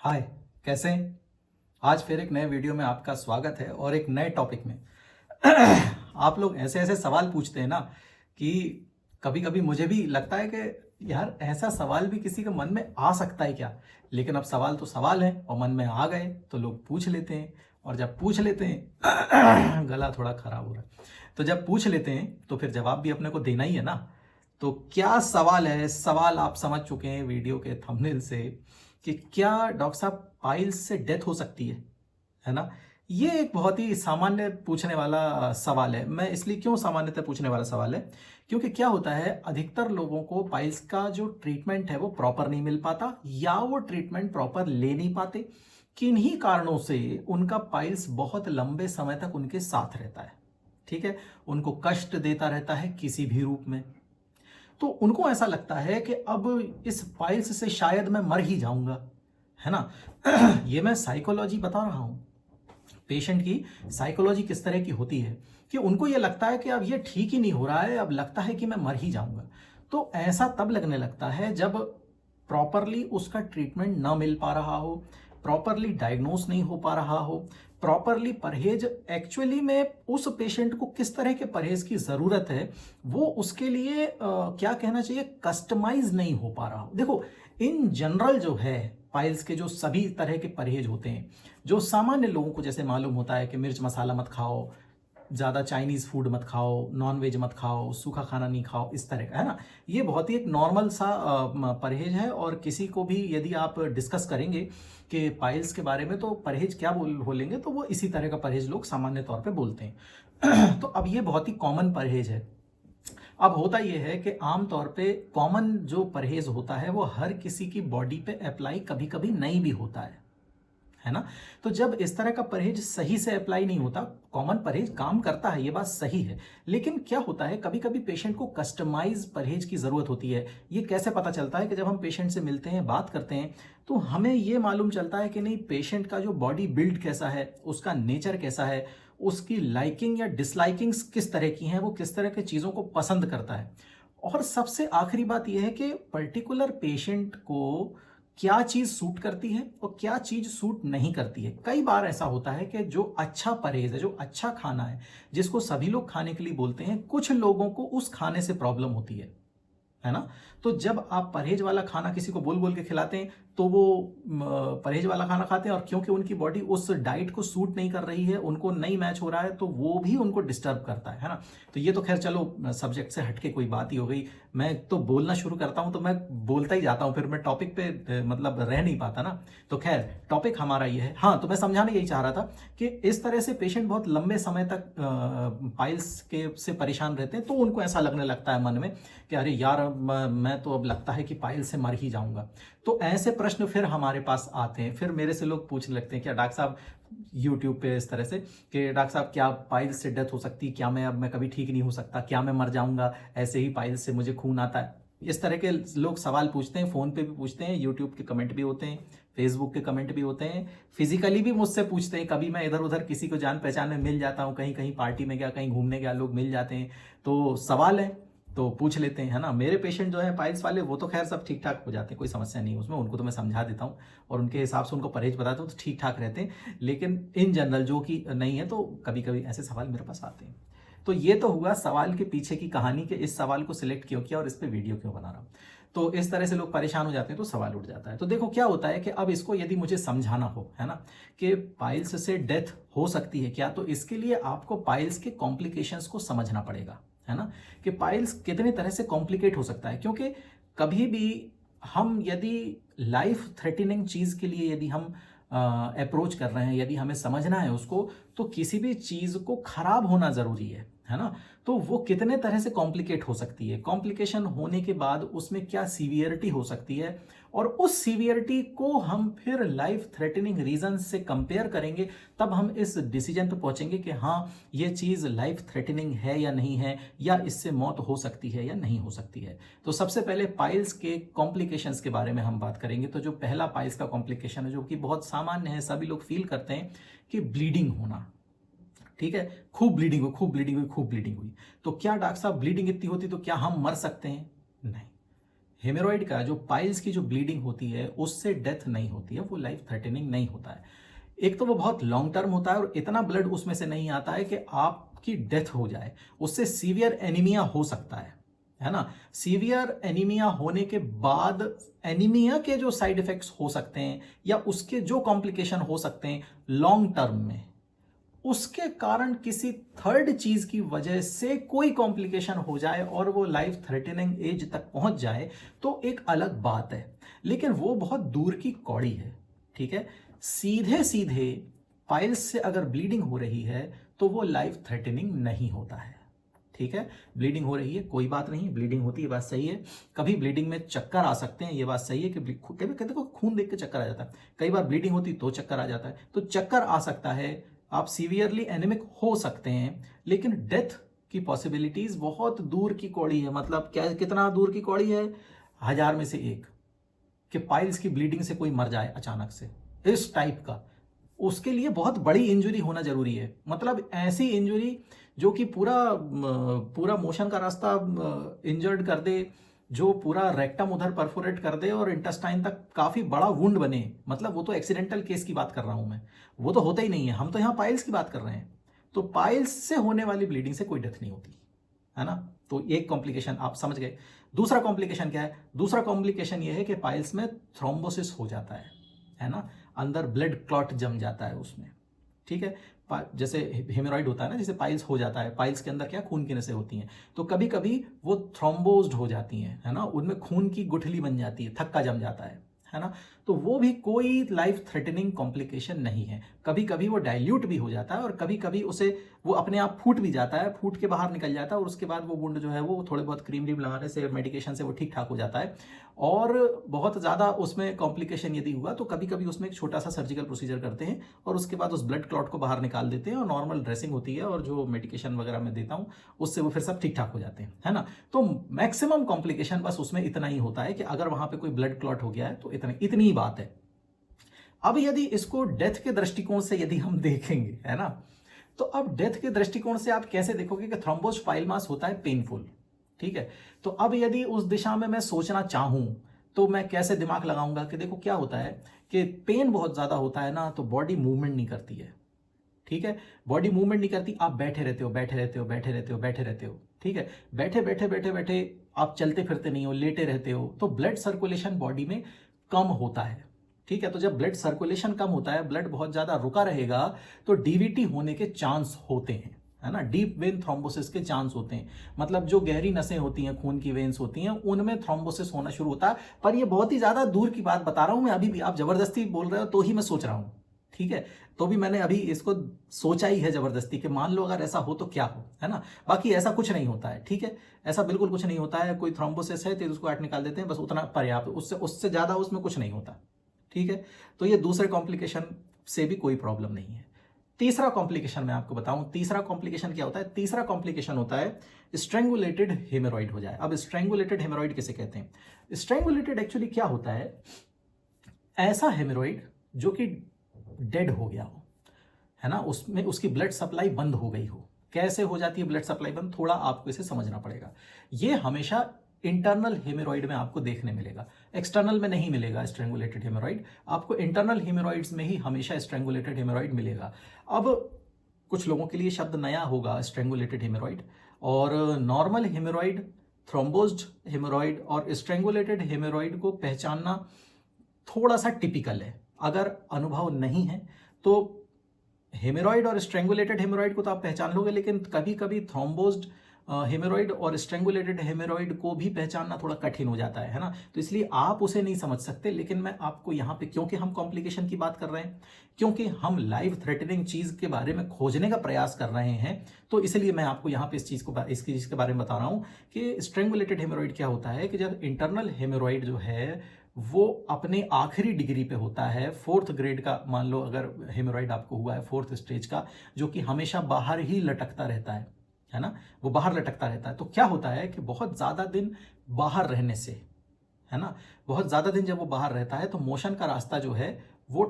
हाय, कैसे हैं? आज फिर एक नए वीडियो में आपका स्वागत है और एक नए टॉपिक में। आप लोग ऐसे ऐसे सवाल पूछते हैं ना कि कभी कभी मुझे भी लगता है कि यार ऐसा सवाल भी किसी के मन में आ सकता है क्या। लेकिन अब सवाल तो सवाल है और मन में आ गए तो लोग पूछ लेते हैं। और जब पूछ लेते हैं गला थोड़ा खराब हो रहा है, तो जब पूछ लेते हैं तो फिर जवाब भी अपने को देना ही है ना। तो क्या सवाल है? सवाल आप समझ चुके हैं वीडियो के थंबनेल से कि क्या डॉक्टर साहब पाइल्स से डेथ हो सकती है ना। ये एक बहुत ही सामान्य पूछने वाला सवाल है। मैं इसलिए क्यों सामान्यतः पूछने वाला सवाल है, क्योंकि क्या होता है अधिकतर लोगों को पाइल्स का जो ट्रीटमेंट है वो प्रॉपर नहीं मिल पाता या वो ट्रीटमेंट प्रॉपर ले नहीं पाते। किन्हीं कारणों से उनका पाइल्स बहुत लंबे समय तक उनके साथ रहता है। ठीक है, उनको कष्ट देता रहता है किसी भी रूप में। तो उनको ऐसा लगता है कि अब इस पाइल्स से शायद मैं मर ही जाऊंगा, है ना। ये मैं साइकोलॉजी बता रहा हूं। पेशेंट की साइकोलॉजी किस तरह की होती है कि उनको ये लगता है कि अब ये ठीक ही नहीं हो रहा है, अब लगता है कि मैं मर ही जाऊंगा। तो ऐसा तब लगने लगता है जब प्रॉपरली उसका ट्रीटमेंट ना मिल पा रहा हो, प्रॉपरली डायग्नोस नहीं हो पा रहा हो, प्रॉपरली परहेज एक्चुअली में उस पेशेंट को किस तरह के परहेज की जरूरत है वो उसके लिए क्या कहना चाहिए, कस्टमाइज नहीं हो पा रहा हो। देखो, इन जनरल जो है पाइल्स के जो सभी तरह के परहेज होते हैं, जो सामान्य लोगों को जैसे मालूम होता है कि मिर्च मसाला मत खाओ, ज़्यादा चाइनीज़ फूड मत खाओ, नॉन वेज मत खाओ, सूखा खाना नहीं खाओ, इस तरह का है ना। ये बहुत ही एक नॉर्मल सा परहेज है। और किसी को भी यदि आप डिस्कस करेंगे कि पाइल्स के बारे में तो परहेज क्या बोलेंगे, तो वो इसी तरह का परहेज लोग सामान्य तौर पे बोलते हैं। तो अब ये बहुत ही कॉमन परहेज है। अब होता यह है कि आमतौर पे कॉमन जो परहेज होता है वो हर किसी की बॉडी पे अप्लाई कभी कभी नहीं भी होता है ना। तो जब इस तरह का परहेज सही से अप्लाई नहीं होता, कॉमन परहेज काम करता है, ये बात सही है, लेकिन क्या होता है कभी कभी पेशेंट को कस्टमाइज परहेज की जरूरत होती है। ये कैसे पता चलता है कि जब हम पेशेंट से मिलते हैं, बात करते हैं, तो हमें ये मालूम चलता है कि नहीं पेशेंट का जो बॉडी बिल्ड कैसा है, उसका नेचर कैसा है, उसकी लाइकिंग या डिसलाइकिंग्स किस तरह की हैं, वो किस तरह की चीज़ों को पसंद करता है। और सबसे आखिरी बात यह है कि पर्टिकुलर पेशेंट को क्या चीज सूट करती है और क्या चीज सूट नहीं करती है। कई बार ऐसा होता है कि जो अच्छा परहेज है, जो अच्छा खाना है, जिसको सभी लोग खाने के लिए बोलते हैं, कुछ लोगों को उस खाने से प्रॉब्लम होती है ना। तो जब आप परहेज वाला खाना किसी को बोल बोल के खिलाते हैं तो वो परहेज वाला खाना खाते हैं, और क्योंकि उनकी बॉडी उस डाइट को सूट नहीं कर रही है, उनको नहीं मैच हो रहा है, तो वो भी उनको डिस्टर्ब करता है ना। तो ये तो खैर चलो सब्जेक्ट से हटके कोई बात ही हो गई। मैं तो बोलना शुरू करता हूं तो मैं बोलता ही जाता हूं, फिर मैं टॉपिक पे मतलब रह नहीं पाता ना। तो खैर टॉपिक हमारा ये है। हाँ, तो मैं समझाने यही चाह रहा था कि इस तरह से पेशेंट बहुत लंबे समय तक पाइल्स के से परेशान रहते हैं, तो उनको ऐसा लगने लगता है मन में कि अरे यार मैं तो अब लगता है कि पाइल्स से मर ही जाऊंगा। तो ऐसे प्रश्न फिर हमारे पास आते हैं, फिर मेरे से लोग पूछने लगते हैं क्या डॉक्टर साहब, यूट्यूब पे इस तरह से कि डॉक्टर साहब क्या पाइल्स से डेथ हो सकती, क्या मैं कभी ठीक नहीं हो सकता, क्या मैं मर जाऊंगा, ऐसे ही पाइल्स से मुझे खून आता है। इस तरह के लोग सवाल पूछते हैं, फोन पे भी पूछते हैं, यूट्यूब के कमेंट भी होते हैं, फेसबुक के कमेंट भी होते हैं, फिजिकली भी मुझसे पूछते हैं। कभी मैं इधर उधर किसी को जान पहचान में मिल जाता हूँ, कहीं कहीं पार्टी में गया, कहीं घूमने गया, लोग मिल जाते हैं, तो सवाल है तो पूछ लेते हैं, है ना। मेरे पेशेंट जो है पाइल्स वाले वो तो खैर सब ठीक ठाक हो जाते हैं, कोई समस्या नहीं है उसमें, उनको तो मैं समझा देता हूँ और उनके हिसाब से उनको परहेज बताता हूँ तो ठीक ठाक रहते हैं। लेकिन इन जनरल जो कि नहीं है, तो कभी कभी ऐसे सवाल मेरे पास आते हैं। तो ये तो हुआ सवाल के पीछे की कहानी कि इस सवाल को सिलेक्ट क्यों किया और इस पर वीडियो क्यों बना रहा हूँ। तो इस तरह से लोग परेशान हो जाते हैं तो सवाल उठ जाता है। तो देखो क्या होता है कि अब इसको यदि मुझे समझाना हो, है ना, कि पाइल्स से डेथ हो सकती है क्या, तो इसके लिए आपको पाइल्स के कॉम्प्लिकेशंस को समझना पड़ेगा, है ना, कि पाइल्स कितने तरह से कॉम्प्लिकेट हो सकता है। क्योंकि कभी भी हम यदि लाइफ थ्रेटनिंग चीज के लिए यदि हम अप्रोच कर रहे हैं, यदि हमें समझना है उसको, तो किसी भी चीज को खराब होना जरूरी है ना। तो वो कितने तरह से कॉम्प्लिकेट हो सकती है, कॉम्प्लिकेशन होने के बाद उसमें क्या सीवियरिटी हो सकती है, और उस सीवियरिटी को हम फिर लाइफ थ्रेटनिंग रीजन से कंपेयर करेंगे, तब हम इस डिसीजन पे पहुंचेंगे कि हाँ ये चीज लाइफ थ्रेटनिंग है या नहीं है, या इससे मौत हो सकती है या नहीं हो सकती है। तो सबसे पहले पाइल्स के कॉम्प्लिकेशंस के बारे में हम बात करेंगे। तो जो पहला पाइल्स का कॉम्प्लिकेशन है, जो कि बहुत सामान्य है, सभी लोग फील करते हैं, कि ब्लीडिंग होना। ठीक है, खूब ब्लीडिंग हुई, खूब ब्लीडिंग हुई, खूब ब्लीडिंग हुई। तो क्या डॉक्टर साहब ब्लीडिंग इतनी होती तो क्या हम मर सकते हैं? नहीं, हेमोरॉइड का जो पाइल्स की जो ब्लीडिंग होती है उससे डेथ नहीं होती है, वो लाइफ थ्रेटनिंग नहीं होता है। एक तो वो बहुत लॉन्ग टर्म होता है और इतना ब्लड उसमें से नहीं आता है कि आपकी डेथ हो जाए, उससे सीवियर एनीमिया हो सकता है ना। सीवियर एनीमिया होने के बाद एनीमिया के जो साइड इफेक्ट्स हो सकते हैं या उसके जो कॉम्प्लिकेशन हो सकते हैं लॉन्ग टर्म में, उसके कारण किसी थर्ड चीज की वजह से कोई कॉम्प्लिकेशन हो जाए और वो लाइफ थ्रेटनिंग एज तक पहुंच जाए तो एक अलग बात है, लेकिन वो बहुत दूर की कौड़ी है। ठीक है, सीधे सीधे पाइल्स से अगर ब्लीडिंग हो रही है तो वो लाइफ थ्रेटनिंग नहीं होता है। ठीक है, ब्लीडिंग हो रही है कोई बात नहीं, ब्लीडिंग होती है बात सही है। कभी ब्लीडिंग में चक्कर आ सकते हैं, ये बात सही है कि कभी कहते को खून देख के चक्कर आ जाता है, कई बार ब्लीडिंग होती तो चक्कर आ जाता है, तो चक्कर आ सकता है, आप सीवियरली एनेमिक हो सकते हैं, लेकिन डेथ की पॉसिबिलिटीज बहुत दूर की कौड़ी है। मतलब क्या, कितना दूर की कौड़ी है, 1000 में से एक कि पाइल्स की ब्लीडिंग से कोई मर जाए अचानक से इस टाइप का। उसके लिए बहुत बड़ी इंजरी होना जरूरी है, मतलब ऐसी इंजरी जो कि पूरा पूरा मोशन का रास्ता इंजर्ड कर दे, जो पूरा रेक्टम उधर परफोरेट कर दे और इंटेस्टाइन तक काफी बड़ा वुंड बने। मतलब वो तो एक्सीडेंटल केस की बात कर रहा हूं मैं, वो तो होता ही नहीं है, हम तो यहां पाइल्स की बात कर रहे हैं। तो पाइल्स से होने वाली ब्लीडिंग से कोई डेथ नहीं होती है ना। तो एक कॉम्प्लिकेशन आप समझ गए। दूसरा कॉम्प्लिकेशन क्या है, दूसरा कॉम्प्लिकेशन ये है कि पाइल्स में थ्रोम्बोसिस हो जाता है ना, अंदर ब्लड क्लॉट जम जाता है उसमें। ठीक है, जैसे हेमोरॉइड होता है ना, जैसे पाइल्स हो जाता है, पाइल्स के अंदर क्या खून की नसें होती हैं, तो कभी कभी वो थ्रोम्बोज्ड हो जाती हैं, है ना, उनमें खून की गुठली बन जाती है, थक्का जम जाता है ना। तो वो भी कोई लाइफ थ्रेटनिंग कॉम्प्लिकेशन नहीं है। कभी कभी वो डाइल्यूट भी हो जाता है और कभी कभी उसे वो अपने आप फूट भी जाता है, फूट के बाहर निकल जाता है और उसके बाद वो वुंड जो है वो थोड़े बहुत क्रीम व्रीम लगाने से, मेडिकेशन से वो ठीक ठाक हो जाता है। और बहुत ज़्यादा उसमें कॉम्प्लिकेशन यदि हुआ तो कभी कभी उसमें एक छोटा सा सर्जिकल प्रोसीजर करते हैं और उसके बाद उस ब्लड क्लॉट को बाहर निकाल देते हैं और नॉर्मल ड्रेसिंग होती है और जो मेडिकेशन वगैरह मैं देता हूँ उससे वो फिर सब ठीक ठाक हो जाते हैं, है ना। तो मैक्सिमम कॉम्प्लिकेशन बस उसमें इतना ही होता है कि अगर वहां पे कोई ब्लड क्लॉट हो गया है तो इतनी ही बात है। अब यदि इसको डेथ के दृष्टिकोण से यदि हम देखेंगे, है ना, तो अब डेथ के दृष्टिकोण से आप कैसे देखोगे कि थ्रोम्बोज पाइल मास होता है पेनफुल। ठीक है, तो अब यदि उस दिशा में मैं सोचना चाहूं तो मैं कैसे दिमाग लगाऊंगा कि देखो क्या होता है कि पेन बहुत ज्यादा होता है ना तो बॉडी मूवमेंट नहीं करती है। ठीक है, बॉडी मूवमेंट नहीं करती, आप बैठे रहते हो बैठे रहते हो बैठे रहते हो बैठे रहते हो। ठीक है, बैठे बैठे बैठे बैठे आप चलते फिरते नहीं हो, लेटे रहते हो, तो ब्लड सर्कुलेशन बॉडी में कम होता है। ठीक है, तो जब ब्लड सर्कुलेशन कम होता है, ब्लड बहुत ज्यादा रुका रहेगा तो डीवीटी होने के चांस होते हैं, है ना, डीप वेन थ्रोम्बोसिस के चांस होते हैं। मतलब जो गहरी नसें होती हैं, खून की वेन्स होती हैं, उनमें थ्रोम्बोसिस होना शुरू होता है। पर ये बहुत ही ज्यादा दूर की बात बता रहा हूं मैं अभी भी, आप जबरदस्ती बोल रहे हो तो ही मैं सोच रहा हूं। ठीक है, तो भी मैंने अभी इसको सोचा ही है जबरदस्ती कि मान लो अगर ऐसा हो तो क्या हो, है ना। बाकी ऐसा कुछ नहीं होता है। ठीक है, ऐसा बिल्कुल कुछ नहीं होता है, कोई थ्रोम्बोसिस है तो उसको काट निकाल देते हैं, बस उतना पर्याप्त, उससे उससे ज्यादा उसमें कुछ नहीं होता। ठीक है, तो ये दूसरे कॉम्प्लिकेशन से भी कोई प्रॉब्लम नहीं है। तीसरा कॉम्प्लिकेशन मैं आपको बताऊं, तीसरा कॉम्प्लिकेशन क्या होता है, तीसरा कॉम्प्लिकेशन होता है स्ट्रेंगुलेटेड हेमोरॉइड हो जाए। अब स्ट्रेंगुलेटेड हेमोरॉइड किसे कहते हैं, स्ट्रेंगुलेटेड एक्चुअली क्या होता है, ऐसा हेमोरॉइड जो कि डेड हो गया हो, है ना, उसमें उसकी ब्लड सप्लाई बंद हो गई हो। कैसे हो जाती है ब्लड सप्लाई बंद, थोड़ा आपको इसे समझना पड़ेगा। ये हमेशा इंटरनल हेमोरॉइड में आपको देखने मिलेगा, एक्सटर्नल में नहीं मिलेगा स्ट्रेंगुलेटेड हेमोरॉइड, आपको इंटरनल हेमोरॉइड्स में ही हमेशा स्ट्रेंगुलेटेड हेमोरॉइड मिलेगा। अब कुछ लोगों के लिए शब्द नया होगा स्ट्रेंगुलेटेड हेमोरॉइड, और नॉर्मल हेमोरॉइड, थ्रोम्बोज्ड हेमोरॉइड और स्ट्रेंगुलेटेड हेमोरॉइड को पहचानना थोड़ा सा टिपिकल है। अगर अनुभव नहीं है तो हेमोरॉइड और स्ट्रेंगुलेटेड हेमोरॉइड को तो आप पहचान लोगे, लेकिन कभी कभी थ्रोम्बोज्ड हेमोरॉइड और स्ट्रेंगुलेटेड हेमोरॉइड को भी पहचानना थोड़ा कठिन हो जाता है ना, तो इसलिए आप उसे नहीं समझ सकते। लेकिन मैं आपको यहाँ पे, क्योंकि हम कॉम्प्लिकेशन की बात कर रहे हैं, क्योंकि हम लाइफ थ्रेटनिंग चीज के बारे में खोजने का प्रयास कर रहे हैं, तो इसलिए मैं आपको यहाँ पे इस चीज के बारे में बता रहा हूँ कि स्ट्रेंगुलेटेड हेमोरॉइड क्या होता है कि जब इंटरनल हेमोरॉइड जो है वो अपने आखिरी डिग्री पे होता है, 4th ग्रेड का मान लो अगर हेमोरॉइड आपको हुआ है 4th स्टेज का, जो कि हमेशा बाहर ही लटकता रहता है ना, वो बाहर लटकता रहता है। तो क्या होता है कि बहुत ज्यादा दिन बाहर रहने से, है ना, बहुत ज्यादा दिन जब वो बाहर रहता है तो मोशन का रास्ता जो है वो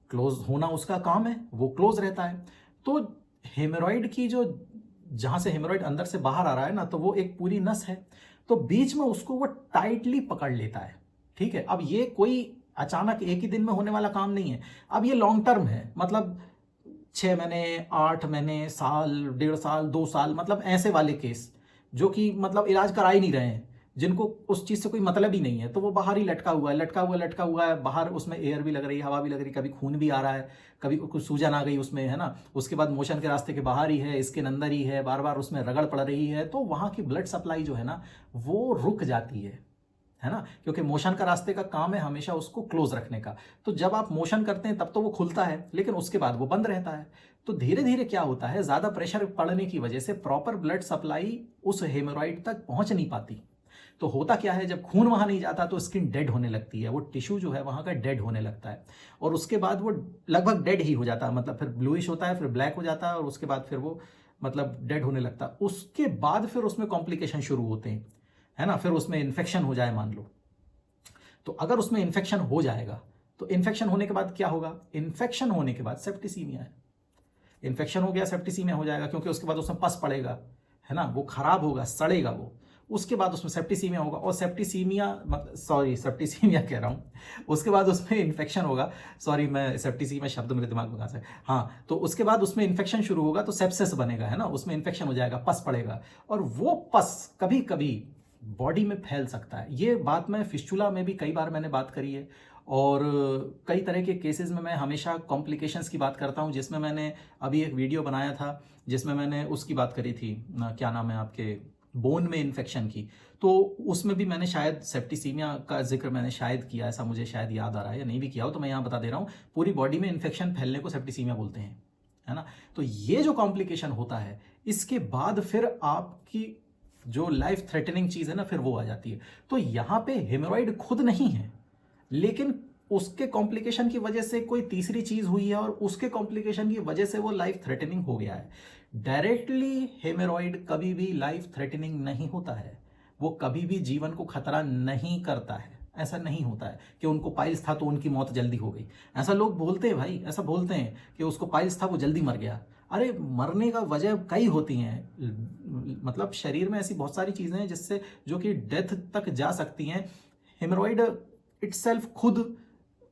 क्लोज होना उसका काम है, वो क्लोज रहता है। तो हेमोरॉइड की जो, जहां से हेमोरॉइड अंदर से बाहर आ रहा है ना, तो वो एक पूरी नस है, तो बीच में उसको वो टाइटली पकड़ लेता है। ठीक है, अब ये कोई अचानक एक ही दिन में होने वाला काम नहीं है। अब ये लॉन्ग टर्म है, मतलब 6 महीने, 8 महीने, साल, 1.5 साल, 2 साल, मतलब ऐसे वाले केस जो कि मतलब इलाज करा ही नहीं रहे हैं, जिनको उस चीज़ से कोई मतलब ही नहीं है, तो वो बाहर ही लटका हुआ है, लटका हुआ है बाहर, उसमें एयर भी लग रही है, हवा भी लग रही है, कभी खून भी आ रहा है, कभी कुछ सूजन आ गई उसमें, है ना, उसके बाद मोशन के रास्ते के बाहर ही है, स्किन अंदर ही है, बार बार उसमें रगड़ पड़ रही है, तो वहाँ की ब्लड सप्लाई जो है ना वो रुक जाती है ना, क्योंकि मोशन का रास्ते का काम है हमेशा उसको क्लोज रखने का। तो जब आप मोशन करते हैं तब तो वो खुलता है, लेकिन उसके बाद वो बंद रहता है। तो धीरे धीरे क्या होता है, ज्यादा प्रेशर पड़ने की वजह से प्रॉपर ब्लड सप्लाई उस हेमोरॉइड तक पहुंच नहीं पाती। तो होता क्या है, जब खून वहां नहीं जाता तो स्किन डेड होने लगती है, वो टिश्यू जो है वहां का डेड होने लगता है, और उसके बाद वो लगभग डेड ही हो जाता है, मतलब फिर ब्लूइश होता है, फिर ब्लैक हो जाता है, और उसके बाद फिर वो मतलब डेड होने लगता है। उसके बाद फिर उसमें कॉम्प्लिकेशन शुरू होते हैं, है ना, फिर उसमें इन्फेक्शन हो जाए मान लो, तो अगर उसमें इन्फेक्शन हो जाएगा तो इन्फेक्शन होने के बाद क्या होगा, इन्फेक्शन होने के बाद सेप्टिसीमिया है। इन्फेक्शन हो गया, सेप्टिसीमिया हो जाएगा, क्योंकि उसके बाद उसमें पस पड़ेगा, है ना, वो खराब होगा, सड़ेगा वो, उसके बाद उसमें सेप्टिसीमिया होगा, और सेप्टिसीमिया सेप्टिसीमिया कह रहा हूँ, उसके बाद उसमें इन्फेक्शन होगा, सॉरी मैं सेप्टिसीमिया शब्द मेरे दिमाग में कहाँ से, हाँ, तो उसके बाद उसमें इन्फेक्शन शुरू होगा, तो सेप्सिस बनेगा, है ना, उसमें इन्फेक्शन हो जाएगा, पस पड़ेगा, और वो पस कभी कभी बॉडी में फैल सकता है। ये बात मैं फिस्चुला में भी कई बार मैंने बात करी है, और कई तरह के केसेस में मैं हमेशा कॉम्प्लिकेशंस की बात करता हूँ, जिसमें मैंने अभी एक वीडियो बनाया था जिसमें मैंने उसकी बात करी थी, क्या नाम है आपके, बोन में इन्फेक्शन की, तो उसमें भी मैंने शायद सेप्टिसीमिया का जिक्र मैंने शायद किया, ऐसा मुझे शायद याद आ रहा है, या नहीं भी किया हो तो मैं यहाँ बता दे रहा हूँ, पूरी बॉडी में इन्फेक्शन फैलने को सेप्टिसीमिया बोलते हैं, है ना। तो ये जो कॉम्प्लिकेशन होता है, इसके बाद फिर आपकी जो लाइफ थ्रेटनिंग चीज है ना, फिर वो आ जाती है। तो यहाँ पे हेमोरॉइड खुद नहीं है, लेकिन उसके कॉम्प्लिकेशन की वजह से कोई तीसरी चीज हुई है, और उसके कॉम्प्लिकेशन की वजह से वो लाइफ थ्रेटनिंग हो गया है। डायरेक्टली हेमोरॉइड कभी भी लाइफ थ्रेटनिंग नहीं होता है, वो कभी भी जीवन को खतरा नहीं करता है। ऐसा नहीं होता है कि उनको पाइल्स था तो उनकी मौत जल्दी हो गई, ऐसा लोग बोलते हैं भाई, ऐसा बोलते हैं कि उसको पाइल्स था वो जल्दी मर गया। अरे मरने का वजह कई होती हैं, मतलब शरीर में ऐसी बहुत सारी चीजें हैं जिससे जो कि डेथ तक जा सकती हैं। हेमोरॉइड इटसेल्फ खुद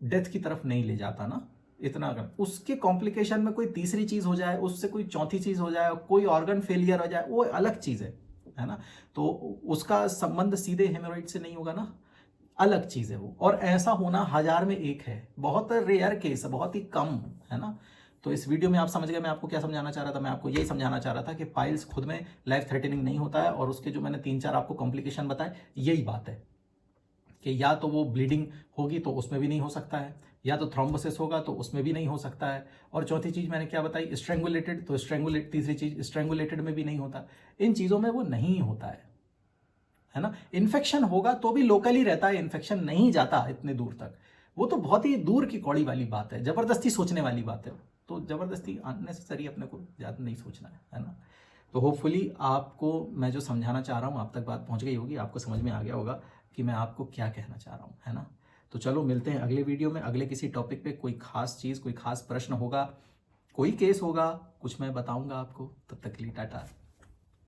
डेथ की तरफ नहीं ले जाता ना, इतना अगर उसके कॉम्प्लिकेशन में कोई तीसरी चीज हो जाए, उससे कोई चौथी चीज हो जाए, कोई ऑर्गन फेलियर हो जाए, वो अलग चीज है ना, तो उसका संबंध सीधे हेमोरॉइड से नहीं होगा ना, अलग चीज है वो, और ऐसा होना 1000 में एक है, बहुत रेयर केस है, बहुत ही कम, है ना। तो इस वीडियो में आप समझ गए मैं आपको क्या समझाना चाह रहा था, मैं आपको यही समझाना चाह रहा था कि पाइल्स खुद में लाइफ थ्रेटनिंग नहीं होता है, और उसके जो मैंने 3-4 आपको कॉम्प्लिकेशन बताए, यही बात है कि या तो वो ब्लीडिंग होगी तो उसमें भी नहीं हो सकता है, या तो थ्रोम्बोसिस होगा तो उसमें भी नहीं हो सकता है, और चौथी चीज मैंने क्या बताई, स्ट्रेंगुलेटेड, तो तीसरी चीज स्ट्रेंगुलेटेड में भी नहीं होता, इन चीजों में वो नहीं होता है ना। इन्फेक्शन होगा तो भी लोकली रहता है, इन्फेक्शन नहीं जाता इतने दूर तक, वो तो बहुत ही दूर की कौड़ी वाली बात है, जबरदस्ती सोचने वाली बात है, तो जबरदस्ती अननेसेसरी अपने को ज़्यादा नहीं सोचना है ना। तो होपफुली आपको मैं जो समझाना चाह रहा हूँ आप तक बात पहुँच गई होगी, आपको समझ में आ गया होगा कि मैं आपको क्या कहना चाह रहा हूँ, है ना। तो चलो मिलते हैं अगले वीडियो में, अगले किसी टॉपिक पे, कोई खास चीज़, कोई खास प्रश्न होगा, कोई केस होगा, कुछ मैं बताऊंगा आपको, तब तक के लिए टाटा।